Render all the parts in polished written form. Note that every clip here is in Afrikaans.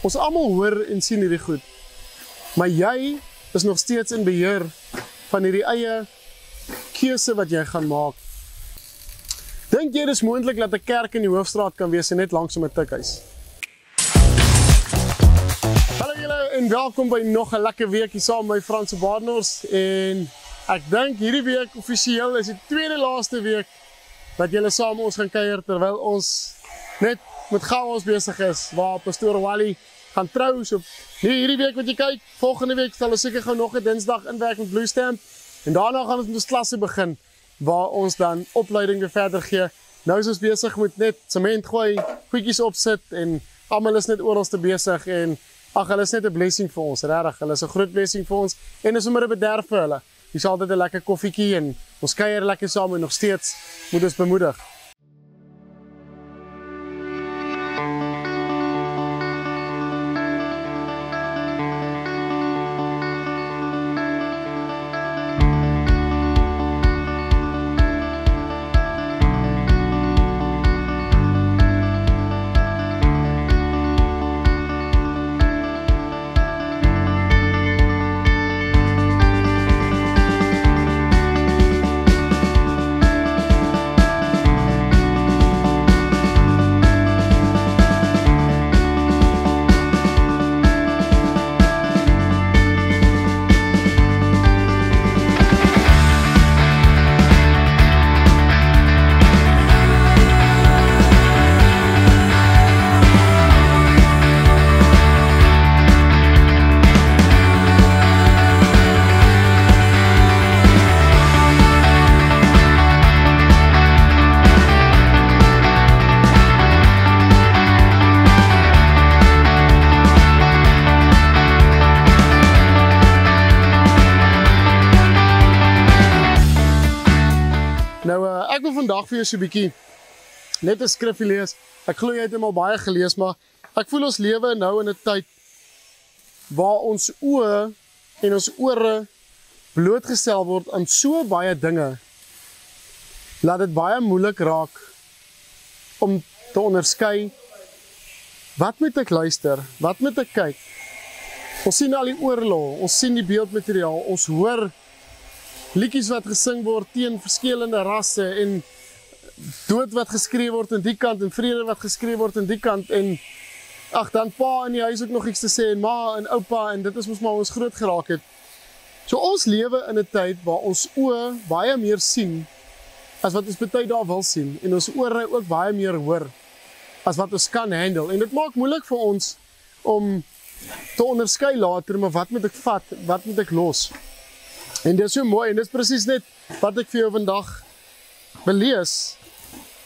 Ons almal hoor en sien hierdie goed. Maar jy is nog steeds in beheer van hierdie eie keuse wat jy gaan maak. Dink jy dis moontlik dat 'n kerk in die hoofstraat kan wees en net langs om 'n tikhuis? Hallo julle en welkom by nog 'n lekker week hier saam met my Franse Badenhorst. En ek dink hierdie week offisieel is die tweede laaste week dat julle saam met ons gaan kuier terwyl ons net met chaos besig is, waar Pastoor Wally gaan trou. So hierdie week wat jy kyk, volgende week sal ons seker gou nog 'n Dinsdag inwerk met Blue Stamp. En daarna gaan ons met ons klasse begin, waar ons dan opleiding weer verder gee. Nou is ons besig met net sement gooi, goedjies opsit en almal is net oral te besig en ag, hulle is net 'n blessing vir ons, regtig. Hulle is 'n groot blessing vir ons en is sommer 'n bederf vir hulle. Dis altyd 'n lekker koffietjie en ons kuier lekker saam en nog steeds moet ons bemoedig. Ek wil vandag vir jou so 'n bietjie net 'n skrifgie lees. Ek glo jy het hom al baie gelees, maar ek voel ons lewe nou in 'n tyd waar ons oë en ons ore blootgestel word aan so baie dinge, laat dit baie moeilik raak om te onderskei wat moet ek luister, wat moet ek kyk. Ons sien al die oorlog, ons sien die beeldmateriaal, ons hoor liedjies wat gesing word teen verskillende rasse en dood wat geskree word aan die kant en vrede wat geskree word aan die kant en ag, dan pa in die huis ook nog iets te sê en ma en oupa en dit is mos maar ons groot geraak het. So ons lewe in 'n tyd waar ons oë baie meer sien as wat ons baie daar wil sien en ons ore ook baie meer hoor as wat ons kan handle en dit maak moeilik vir ons om te onderskei later, maar wat moet ek vat, wat moet ek los? En dit is so mooi en dit is presies net wat ek vir jou vandag wil lees.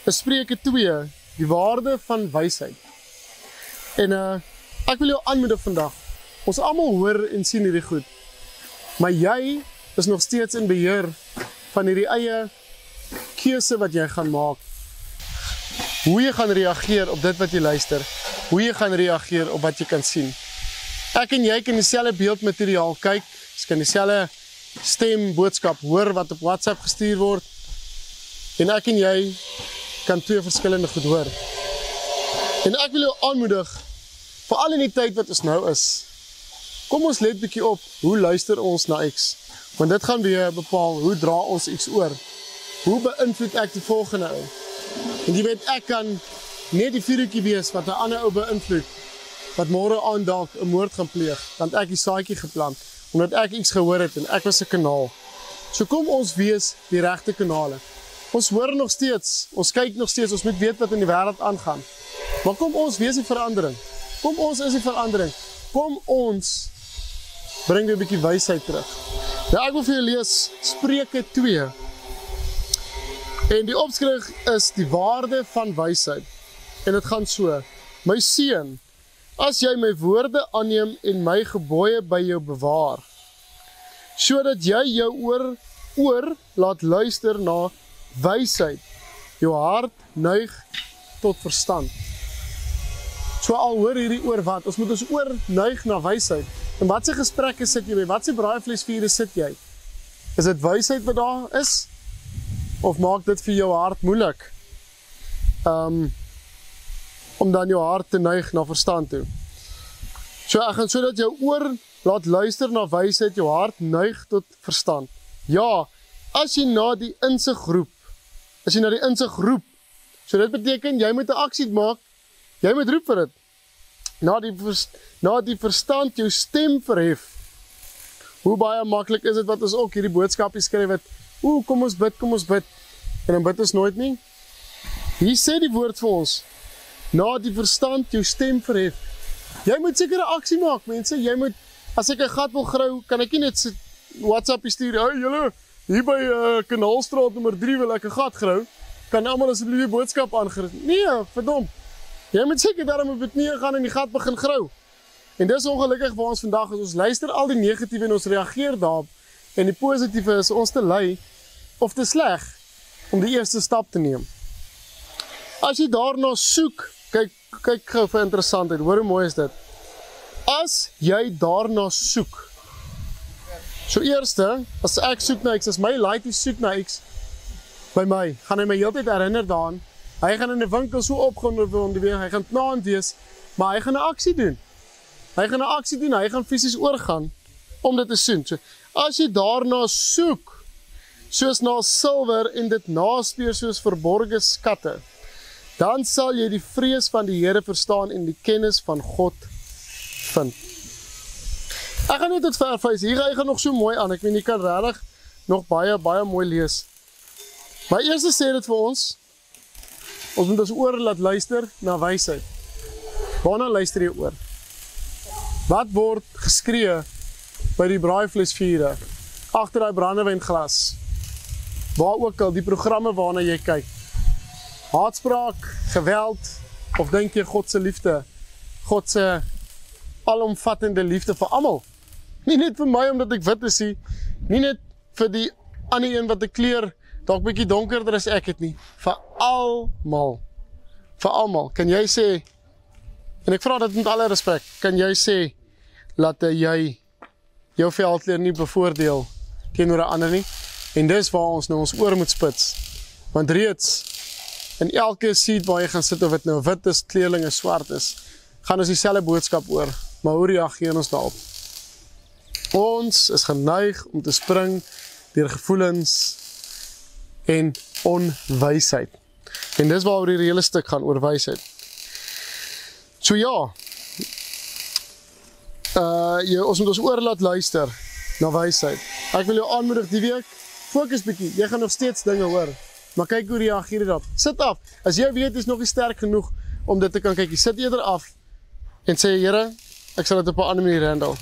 Spreuke 2, die waarde van wysheid. En ek wil jou aanmoedig vandag. Ons almal hoor en sien hierdie goed. Maar jy is nog steeds in beheer van hierdie eie keuse wat jy gaan maak. Hoe jy gaan reageer op dit wat jy luister. Hoe jy gaan reageer op wat jy kan sien. Ek en jy kan dieselfde beeldmateriaal kyk. Ons kan dieselfde stemboodskap hoor wat op WhatsApp gestuur word. En ek en jy kan twee verskillende goed hoor. En ek wil jou aanmoedig, veral in die tyd wat ons nou is, kom ons let bietjie op, hoe luister ons na X? Want dit gaan weer bepaal, hoe dra ons iets oor? Hoe beïnvloed ek die volgende ou? En jy weet, ek kan net die vuurtjie wees wat 'n ander ou beïnvloed, wat môre aand dalk 'n moord gaan pleeg, want ek die saadjie geplant, omdat ek iets gehoor het en ek was 'n kanaal. So kom ons wees die regte kanale. Ons hoor nog steeds, ons kyk nog steeds, ons moet weet wat in die wêreld aangaan. Maar kom ons wees die verandering. Kom ons is die verandering. Kom ons bring weer 'n bietjie wysheid terug. Nou ek wil vir jou lees Spreuke 2. En die opskrif is die waarde van wysheid. En dit gaan so: My seun, as jy my woorde aanneem en my gebooie by jou bewaar, sodat jy jou oor laat luister na wysheid, jou hart neig tot verstand. So al hoor hierdie oor wat, ons moet ons oor neig na wysheid. En wat se gesprekke sit jy by? Wat se braaivleisvuure sit jy? Is dit wysheid wat daar is? Of maak dit vir jou hart moeilik? Om dan jou hart te neig na verstand toe. So ek gaan sodat jou oor laat luister na wysheid, jou hart neig tot verstand. Ja, as jy na die insig roep, so dit beteken, jy moet 'n aksie maak, jy moet roep vir dit. Na die verstand jou stem verhef. Hoe baie maklik is dit wat ons ook hierdie boodskapie skryf het, kom ons bid, en dan bid ons nooit nie. Hier sê die woord vir ons, na die verstand jou stem verhef. Jy moet seker 'n aksie maak, mense, jy moet, as ek 'n gat wil grou, kan ek nie net WhatsApp stuur, hey julle, hier by Kanaalstraat nommer 3 wil ek 'n gat grou, kan almal asseblief die boodskap aangerig. Nee, verdom. Jy moet seker daarom op die knieë gaan en die gat begin grou. En dis ongelukkig waar ons vandag is, ons luister al die negatiewe en ons reageer daarop, en die positiewe is ons te lui of te sleg om die eerste stap te neem. As jy daarna soek, kyk gou vir interessantheid, hoor hoe mooi is dit. As jy daarna soek, so eerste, as ek soek na X, as my laaitie soek na X, by my, gaan hy my heeltyd herinner daaraan, hy gaan in die winkel so opgewonde wees, hy gaan knaand wees, maar hy gaan 'n aksie doen. Hy gaan fisies oorgaan, om dit te soen. So, as jy daarna soek, soos na silwer en dit naspeur soos verborge skatte, dan sal jy die vrees van die Here verstaan en die kennis van God vind. Ek gaan nie tot ver wys, hier gaan nog so mooi aan, ek weet, jy kan regtig nog baie mooi lees. Maar eers sê dit vir ons moet ons oor laat luister na wysheid. Waarna luister jy oor? Wat word geskree by die braaivleisvure, agter daai brandewynglas, waar ook al, die programme waarna jy kyk? Haatspraak, geweld, of dink jy God se liefde, God se alomvattende liefde vir almal? Nie net vir my omdat ek wit is nie net vir die ander een wat 'n kleur dalk bietjie donkerder as ek het nie, vir almal. Kan jy sê, en ek vra dit met alle respek, kan jy sê dat jy jou veldkleur nie bevoordeel teenoor 'n ander nie? En dis waar ons nou ons oor moet spits. Want reeds in elke seat waar jy gaan sit, of dit nou wit is, kleurling is, swart is, gaan ons dieselfde boodskap oor. Maar hoe reageer ons daarop? Ons is geneig om te spring deur gevoelens en onwysheid. En dis waaroor die hele stuk gaan, oor wysheid. So ja, ons moet ons oor laat luister na wysheid. Ek wil jou aanmoedig die week, fokus bietjie, jy gaan nog steeds dinge hoor, maar kyk hoe reageer jy daarop. Sit af, as jy weet, is nog nie sterk genoeg om dit te kan kyk, jy sit eerder af, en sê, Here, ek sal dit op 'n ander manier handle.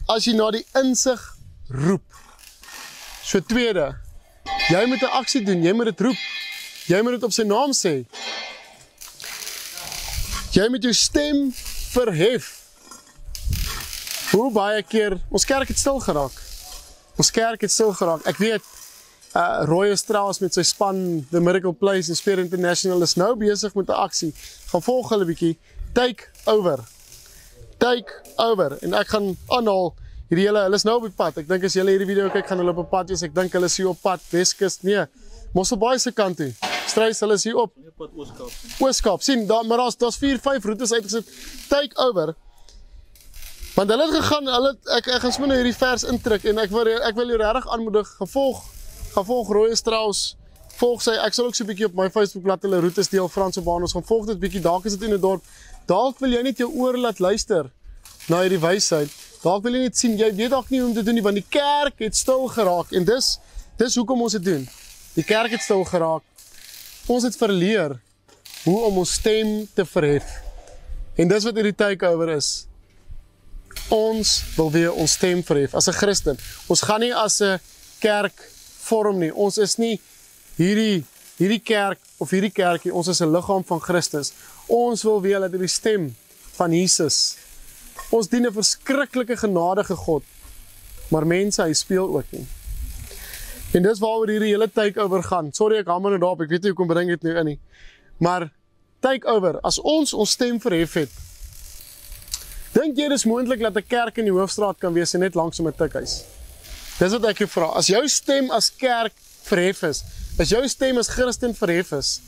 As jy na die insig roep, so tweede, jy moet 'n aksie doen, jy moet dit roep, jy moet dit op sy naam sê, jy moet jou stem verhef. Hoe baie keer, ons kerk het stil geraak, ek weet, Roy Strauss met sy span, The Miracle Place en Spirit International is nou besig met 'n aksie, gaan volg hulle bietjie, take over, en ek gaan aanhaal, hulle is nou op die pad, ek dink as julle hierdie video kyk, gaan hulle op 'n pad wees, ek dink hulle is hier op pad, Weskus, nee, Mosselbaai se kant toe, Struis, hulle is hier op, Ooskaap, sien, maar daar's 4-5 roetes uitgesit, take over, want hulle het gegaan, ek gaan sommer nou hierdie vers intrek, en ek wil jou regtig aanmoedig, gaan volg Roy Strauss, volg sy, ek sal ook so 'n bietjie op my Facebookblad hulle roetes deel, Frans op baan, ons gaan volg dit bietjie, dalk is dit in 'n dorp, dalk wil jy net jou oor laat luister, na hierdie wysheid, dalk wil jy net sien, jy weet dalk nie hoe om te doen nie, want die kerk het stil geraak, en dis hoekom ons dit doen, die kerk het stil geraak, ons het verleer, hoe om ons stem te verhef, en dis wat hierdie takeover is, ons wil weer ons stem verhef, as 'n Christen, ons gaan nie as 'n kerk vorm nie, ons is nie hierdie kerk, of hierdie kerkie, ons is 'n liggaam van Christus, ons wil weer dat die stem van Jesus, ons dien 'n verskriklike genadige God, maar mense, hy speel ook nie, en dis waaroor hierdie hele takeover gaan, sorry ek hamer nou daarop, ek weet nie hoe kom bring dit nou in nie, maar takeover, as ons stem verhef het, dink jy dis moontlik dat 'n kerk in die Hoofstraat kan wees en net langs om 'n tikhuis? Dis wat ek jou vra, as jou stem as kerk verhef is, as jou stem as Christen verhef is,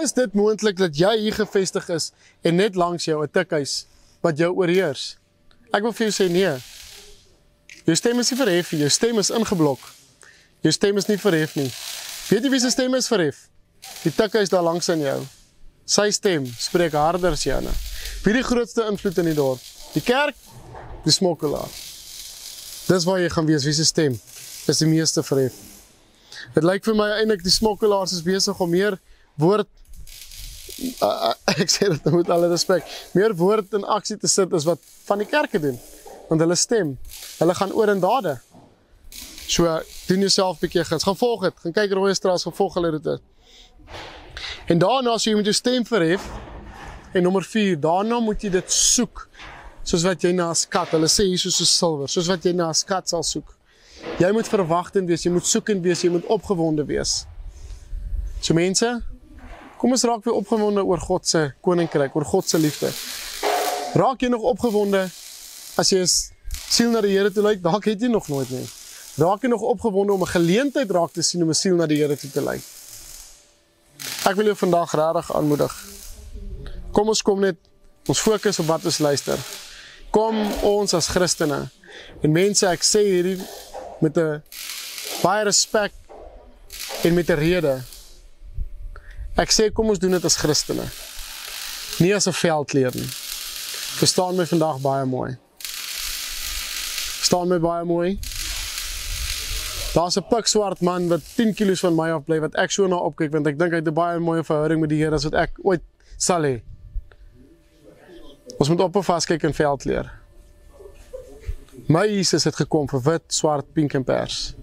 Is dit moontlik dat jy hier gevestig is en net langs jou 'n tikhuis wat jou oorheers? Ek wil vir jou sê nee. Jou stem is nie verhef nie, jou stem is ingeblok. Jou stem is nie verhef nie. Weet jy wie se stem is verhef? Die tikhuis daar langs aan jou. Sy stem spreek harder as joune. Wie die grootste invloed in die dorp? Die kerk, die smokkelaar. Dis waar jy gaan wees, wie se stem is die meeste verhef. Het lyk vir my eintlik die smokkelaars is besig om meer woord, ek sê dit met alle respek, meer woord in aksie te sit as wat van die kerke doen. Want hulle stem, hulle gaan oor in dade. So, doen jouself bietjie gins, gaan volg het, gaan kyk Rooistraat, gaan volg hulle roete. En daarna, so jy moet jou stem verhef, en nommer 4, daarna moet jy dit soek, soos wat jy na 'n skat, hulle sê hier soos silwer, soos wat jy na 'n skat sal soek. Jy moet verwagtend wees, jy moet soekend wees, jy moet opgewonde wees. So mense, kom ons raak weer opgewonde oor God se koninkryk, oor God se liefde. Raak jy nog opgewonde as jy siel na die Here toe lei? Dalk het jy nog nooit nie. Raak jy nog opgewonde om 'n geleentheid raak te sien om 'n siel na die Here toe te lei? Ek wil jou vandag regtig aanmoedig. Kom ons kom net, ons fokus op wat ons luister. Kom ons as Christene. En mense, ek sê hierdie met 'n baie respek en met 'n rede. Ek sê kom ons doen dit as Christene. Nie as 'n veldleer nie. Verstaan my vandag baie mooi. Verstaan my baie mooi. Daar's 'n pikswart man wat 10 kilos van my af bly wat ek so na opkyk want ek dink hy het 'n baie mooi verhouding met die Here as wat ek ooit sal hê. Ons moet op vas kyk in veldleer. My Jesus het gekom vir wit, swart, pink en pers.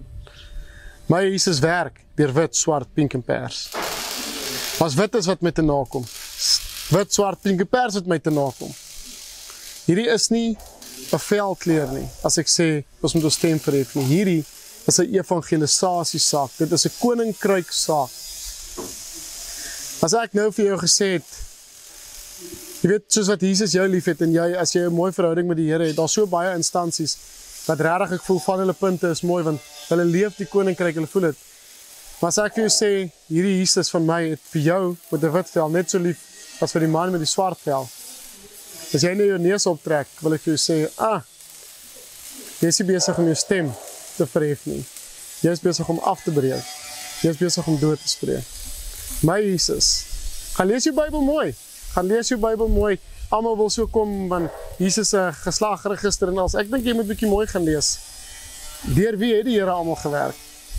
My Jesus werk deur wit, swart, pink en pers. Was wit is wat met te nakom. Wit, swart, pink en pers wat met te nakom. Hierdie is nie 'n veldleer nie. As ek sê ons moet ons stem verhef nie. Hierdie is 'n evangelisasie saak. Dit is 'n koninkryk saak. As ek nou vir jou gesê het, jy weet, soos wat Jesus jou lief het en jy, as jy 'n mooi verhouding met die Here het, daar's so baie instansies wat regtig ek voel van hulle punte is mooi want hulle leef die koninkryk, hulle voel dit. Maar as ek vir jou sê, hierdie Jesus van my het vir jou met 'n wit vel net so lief as vir die man met die swart vel. As jy nou jou neus optrek, wil ek vir jou sê, jy is nie besig om jou stem te verhef nie. Jy is besig om af te breek. Jy is besig om dood te spreek. My Jesus, gaan lees jou Bybel mooi. Gaan lees jou Bybel mooi. Almal wil so kom van Jesus se geslagregister en als. Ek dink jy moet bietjie mooi gaan lees. Deur wie het die Here almal gewerk?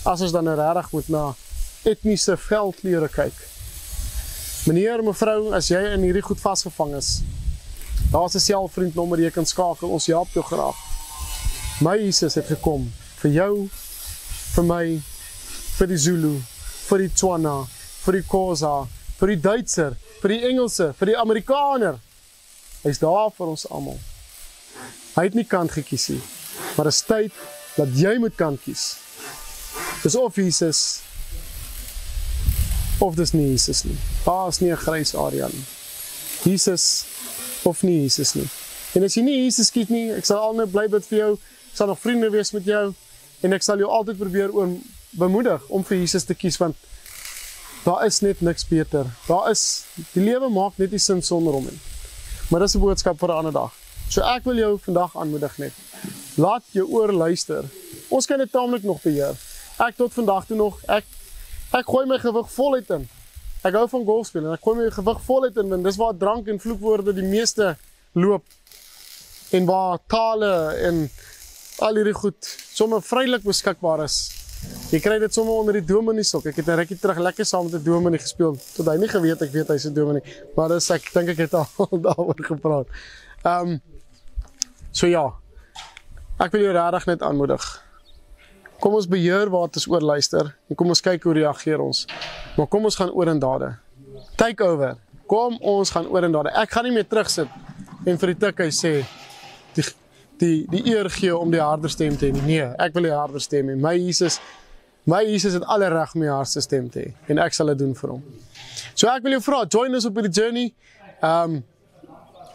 As ons dan nou regtig moet na etniese veldkleure kyk. Meneer, mevrou, as jy in hierdie goed vasgevang is, daar's 'n selfvriendnommer jy kan skakel. Ons help jou graag. My Jesus het gekom vir jou, vir my, vir die Zulu, vir die Tswana, vir die Xhosa, vir die Duitser, vir die Engelse, vir die Amerikaner. Hy's daar vir ons almal. Hy het nie kant gekies nie, maar dit is tyd dat jy moet kant kies. Dis of Jesus, of dis nie Jesus nie. Daar is nie 'n grys area nie. Jesus, of nie Jesus nie. En as jy nie Jesus kies nie, ek sal al net bly bid vir jou, ek sal nog vriende wees met jou, en ek sal jou altyd probeer bemoedig om vir Jesus te kies, want daar is net niks beter. Die lewe maak net nie sin sonder hom nie. Maar dis 'n boodskap vir 'n ander dag. So ek wil jou vandag aanmoedig net. Laat jou oor luister. Ons kan dit taamlik nog beheer. Ek tot vandag toe nog, ek gooi my gewig voluit in. Ek hou van golf speel en ek gooi my gewig voluit in, want dis waar drank en vloekwoorde die meeste loop. En waar tale en al hierdie goed sommer vrylik beskikbaar is. Jy kry dit sommer onder die dominee sok. Ek het 'n rukkie terug lekker saam met 'n dominee gespeel, tot hy nie geweet ek weet hy's 'n dominee, maar dis ek dink ek het al daaroor gepraat. So ja, ek wil jou regtig net aanmoedig. Kom ons beheer wat ons oor luister en kom ons kyk hoe reageer ons. Maar kom ons gaan oor in dade. Take over. Kom ons gaan oor in dade. Ek gaan nie meer terugsit en vir die tikhuis sê die eer gee om die harder stem te hê. Nee, ek wil die harder stem hê. My Jesus het alle reg om die hardste stem te hê en ek sal dit doen vir hom. So ek wil jou vra, join us op hierdie journey.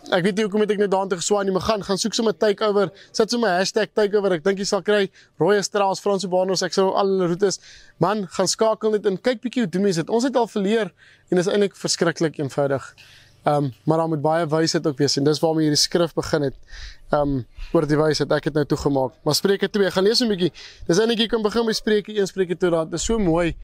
Ek weet nie hoekom het ek net daarin te geswaai nie, maar gaan soek sommer takeover, sit sommer hashtag takeover, ek dink jy sal kry, Rooi Straals, Fransie Banos, ek sou al hulle roetes, man, gaan skakel net en kyk bietjie hoe doen mense dit, ons het al verleer, en is eintlik verskriklik eenvoudig, maar daar moet baie wysheid ook wees, en dis waarmee hierdie skrif begin het, oor die wysheid, ek het nou toegemaak, maar Spreuke 2, gaan lees 'n bietjie, dis eintlik jy kan begin by Spreuke 1, Spreuke 2, dit is so mooi.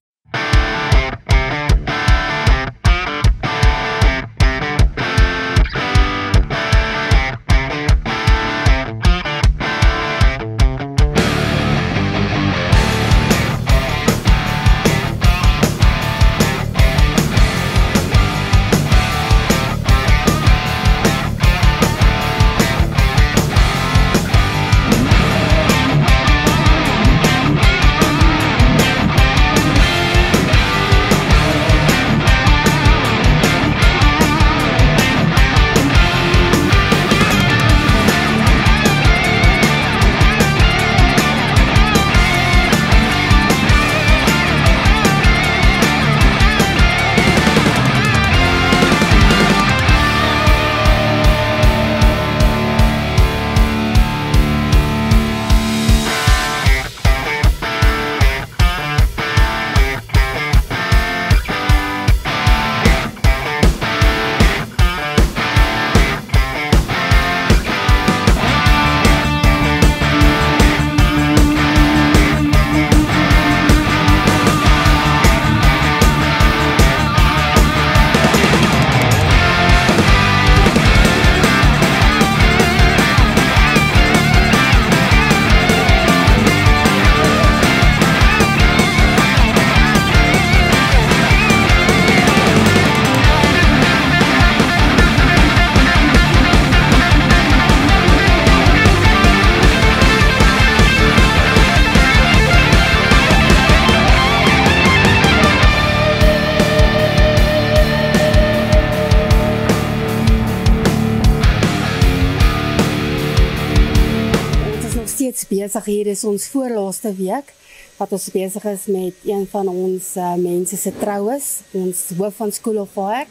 Besig hier is ons voorlaaste week, wat ons besig is met een van ons mense se troues, ons hoof van School of Fire,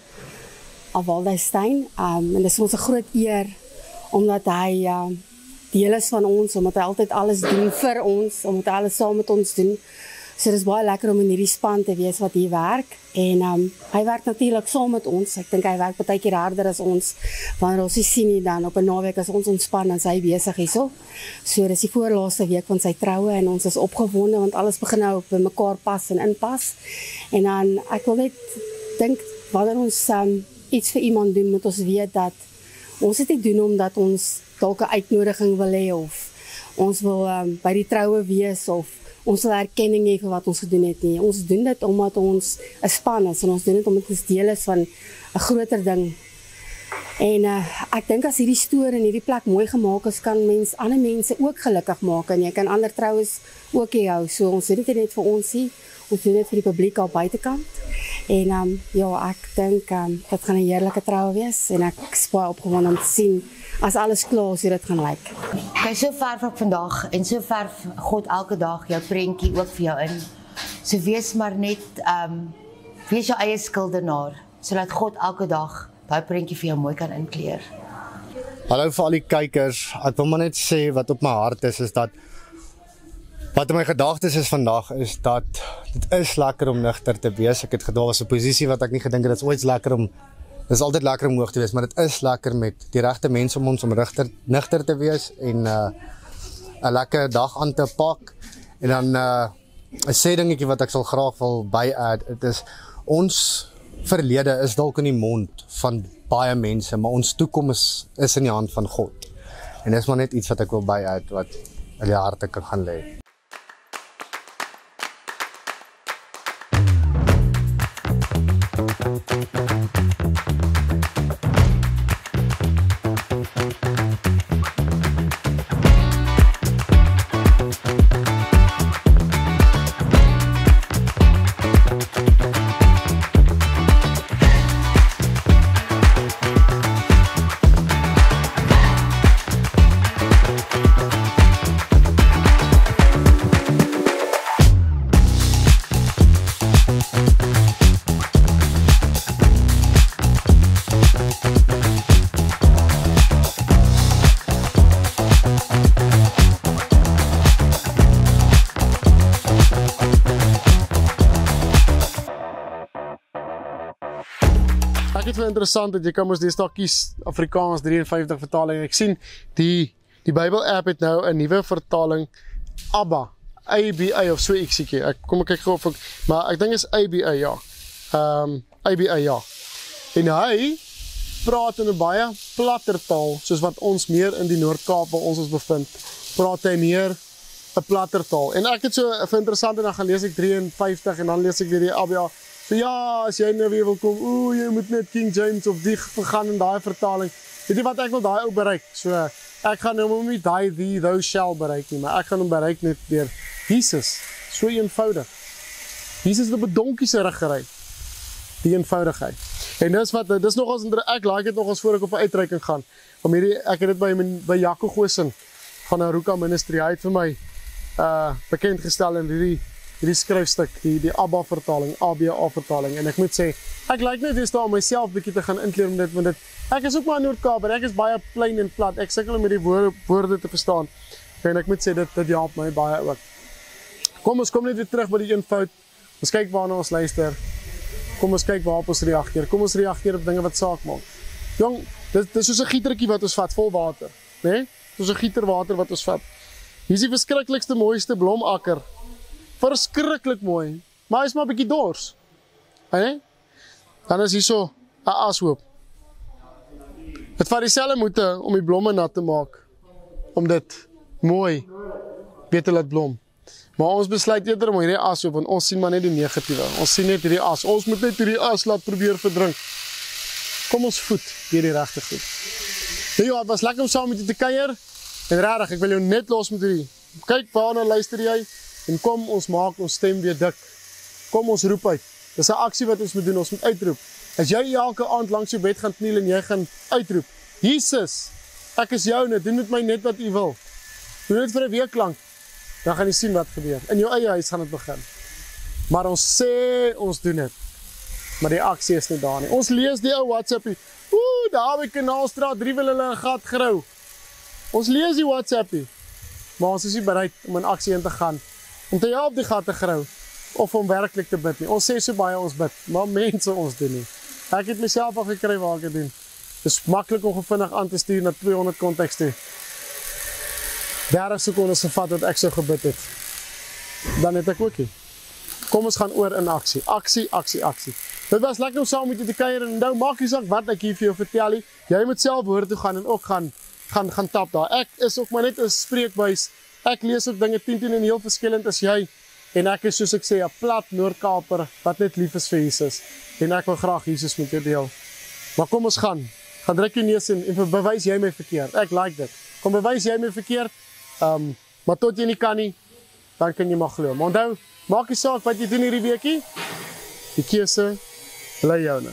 Avalda Stein, en dit is ons 'n groot eer, omdat hy deel is van ons, omdat hy altyd alles doen vir ons, omdat hy alles saam met ons doen, so dit is baie lekker om in hierdie span te wees wat hier werk, en hy werk natuurlik saam met ons, ek dink hy werk baie keer harder as ons, wanneer ons sien nie dan, op 'n naweek as ons ontspan, dan is hy besig hierso, so dit is die voorlaaste week van sy troue, en ons is opgewonde, want alles begin nou by mekaar pas en inpas, en dan, ek wil net dink, wanneer ons iets vir iemand doen, moet ons weet dat, ons het nie doen omdat ons dalk 'n uitnodiging wil hê, of ons wil by die troue wees, of ons wil erkenning hê vir wat ons gedoen het nie. Ons doen dit omdat ons 'n span is, en ons doen dit omdat ons deel is van 'n groter ding. En ek dink as hierdie storie en hierdie plek mooi gemaak is, kan ander mense ook gelukkig maak, en jy kan ander troues ook hou. So ons doen dit net vir ons nie, ons doen dit vir die publiek al buitekant. En ja, ek dink dit gaan 'n heerlike troue wees, en ek is baie opgewonde om te sien as alles klaar is, hoe dit gaan lyk. Kyk, so verf ek vandag, en so verf God elke dag jou prentjie ook vir jou in. So wees maar net, wees jou eie skildenaar, sodat God elke dag daai prentjie vir jou mooi kan inkleur. Hallo vir al die kykers, ek wil maar net sê wat op my hart is dat, wat in my gedagtes is vandag, is dat dit is lekker om nugter te wees. Ek het gedwaal was 'n posisie wat ek nie gedink het, dit is ooit lekker om, dit is altyd lekker om hoog te wees, maar dit is lekker met die regte mense om ons om nugter te wees, en 'n lekker dag aan te pak, en dan 'n sê dingetjie wat ek sal graag wil by-add, dit is, ons verlede is dalk in die mond van baie mense, maar ons toekoms is in die hand van God, en dit is maar net iets wat ek wil by-add, wat in die harte kan gaan lê. interessant dat jy kan mos deesdae kies Afrikaans 53 vertaling. Ek sien die Bybel app het nou 'n nuwe vertaling ABBA, ABA of so ietsiekie. Ek kyk gou of maar ek dink is ABA, ja. ABA, ja. En hy praat in 'n baie platter taal, soos wat ons meer in die Noord-Kaap waar ons bevind, praat hy meer 'n platter taal. En ek het so vir interessant en dan gaan lees ek 53 en dan lees ek weer die ABA. So ja, as jy nou weer wil kom, jy moet net King James of die gaan in daai vertaling. Weet jy wat ek wil daai ou bereik? So ek gaan nou nie daai thee, thou shall bereik nie, maar ek gaan hom bereik net deur Jesus. So eenvoudig. Jesus het op 'n donkie se rug gery. Die eenvoudigheid. En dis nogals ek like dit nogals voor ek op 'n uitreiking gaan. Om ek het dit by Jaco Goosen van Aruka Ministry. Hy het vir my bekend gestel in hierdie skryfstuk, die ABBA vertaling, ABA vertaling. En ek moet sê, ek like net dis daar om myself bietjie te gaan inkleer om dit, want ek is ook maar in Noord-Kaap en ek is baie plain en plat. Ek sukkel om die woorde te verstaan. En ek moet sê dit help my baie ook. Kom ons kom net weer terug by die eenvoud. Ons kyk waarna ons luister. Kom ons kyk waarop ons reageer. Kom ons reageer op dinge wat saak maak. Jong, dis soos 'n gietertjie wat ons vat vol water, né? Nee? Soos 'n gieter water wat ons vat. Hier is die verskriklikste mooiste blomakker. Verskriklik mooi, maar hy is maar 'n bietjie dors. Né? Dan is hier so 'n ashoop. Dit vat dieselfde moeite om die blomme nat te maak om dit mooi weer te laat blom. Maar ons besluit eerder om hierdie as op, want ons sien maar net die negatiewe. Ons sien net hierdie as. Ons moet net hierdie as laat probeer verdrink. Kom ons voed deur die regte goed. Nou ja, het was lekker om saam met jou te kuier. En regtig, ek wil jou net los met hierdie. Kyk waarna luister jy en kom ons maak ons stem weer dik. Kom ons roep uit. Dis 'n aksie wat ons moet doen, ons moet uitroep. As jy elke aand langs jou bed gaan kniel en jy gaan uitroep, Jesus, ek is joune, doen met my net wat u wil. Doen dit vir 'n week lank. Dan gaan jy sien wat gebeur. In jou eie huis gaan dit begin. Maar ons sê ons doen dit. Maar die aksie is nie daar nie. Ons lees die ou WhatsAppie. Daar by Kanaalstraat 3 wil hulle 'n gat grou. Ons lees die WhatsAppie. Maar ons is nie bereid om in aksie in te gaan. Om te help die gat te grou. Of om werklik te bid nie. Ons sê so baie ons bid. Maar mense ons doen nie. Ek het myself al gekry waar ek dit doen. Dis maklik om vinnig aan te stuur na 200 konteks toe. 30 sekondes gevat wat ek so gebid het. Dan het ek ook nie. Kom ons gaan oor in aksie. Aksie, aksie, aksie. Dit was lekker om saam met jou te kuier en nou maak nie saak wat ek hier vir jou vertel nie. Jy moet self hoor toe gaan en ook gaan tap daar. Ek is ook maar net 'n spreekbuis. Ek lees ook dinge 10 en heel verskillend as jy. En ek is soos ek sê 'n plat Noord-Kaaper wat net lief is vir Jesus. En ek wil graag Jesus met jou deel. Maar kom ons gaan druk jou neus in en bewys jy my verkeerd. Ek like dit. Kom bewys jy my verkeerd. Maar tot jy nie kan nie, dan kan jy maar glo. Maar onthou, maak nie saak wat jy doen hierdie weekie. Die keuse bly joune.